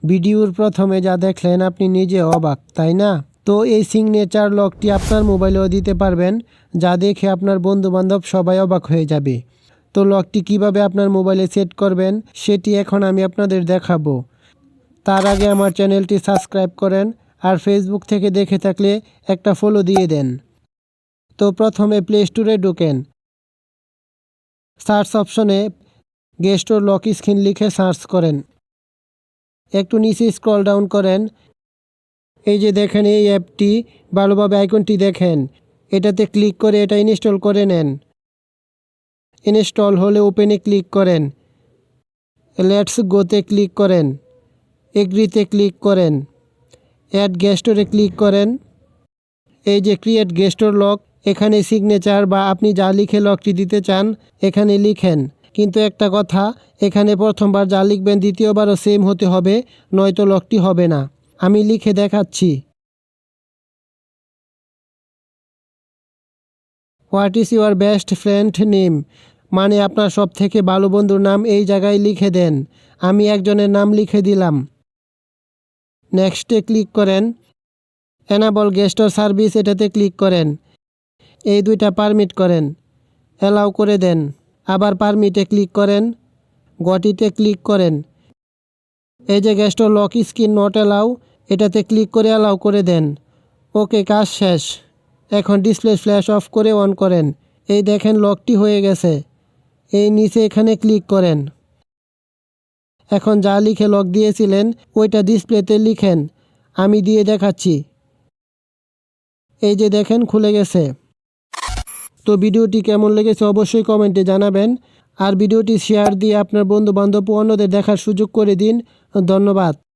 ভিডিওর প্রথমে যা দেখলেন আপনি নিজে অবাক, তাই না? তো এই সিগনেচার লকটি আপনার মোবাইলেও দিতে পারবেন, যা দেখে আপনার বন্ধুবান্ধব সবাই অবাক হয়ে যাবে। তো লকটি কিভাবে আপনার মোবাইলে সেট করবেন সেটি এখন আমি আপনাদের দেখাবো। তার আগে আমার চ্যানেলটি সাবস্ক্রাইব করেন, আর ফেসবুক থেকে দেখে থাকলে একটা ফলো দিয়ে দেন। তো প্রথমে প্লে স্টোরে ঢোকেন। সার্চ অপশনে গেস্টোর লক স্ক্রিন লিখে সার্চ করেন। একটু নিচে স্ক্রল ডাউন করেন। এই যে দেখেন এই অ্যাপটি, ভালোভাবে আইকনটি দেখেন, এটাতে ক্লিক করে এটা ইনস্টল করে নেন। ইনস্টল হলে ওপেনে ক্লিক করেন, লেটস গোতে ক্লিক করেন, এগ্রিতে ক্লিক করেন, অ্যাড গেস্টোরে ক্লিক করেন। এই যে ক্রিয়েট গেস্টোর লক, এখানে সিগনেচার বা আপনি যা লিখে লকটি দিতে চান এখানে লিখেন। কিন্তু একটা কথা, এখানে প্রথমবার যা লিখবেন দ্বিতীয়বারও সেম হতে হবে, নয়তো লকটি হবে না। আমি লিখে দেখাচ্ছি। What is your best friend name, মানে আপনার সব থেকে ভালো বন্ধুর নাম এই জায়গায় লিখে দেন। আমি একজনের নাম লিখে দিলাম। নেক্সটে ক্লিক করেন। এনাবল গেস্টর সার্ভিস এটাতে ক্লিক করেন। এই দুইটা পারমিট করেন, অ্যালাউ করে দেন। আবার পারমিটে ক্লিক করেন, গটিতে ক্লিক করেন। এই যে গেস্টর লক স্ক্রিন নট অ্যালাউ, এটাতে ক্লিক করে অ্যালাউ করে দেন। ওকে, কাজ শেষ। এখন ডিসপ্লে ফ্ল্যাশ অফ করে অন করেন। এই দেখেন লকটি হয়ে গেছে। এই নিচে এখানে ক্লিক করেন। এখন যা লিখে লক দিয়েছিলেন ওইটা ডিসপ্লেতে লিখেন। আমি দিয়ে দেখাচ্ছি। এই যে দেখেন খুলে গেছে। তো ভিডিওটি কেমন লেগেছে অবশ্যই কমেন্টে জানাবেন, আর ভিডিওটি শেয়ার দিয়ে আপনার বন্ধু বান্ধব ও অন্যদের দেখার সুযোগ করে দিন। ধন্যবাদ।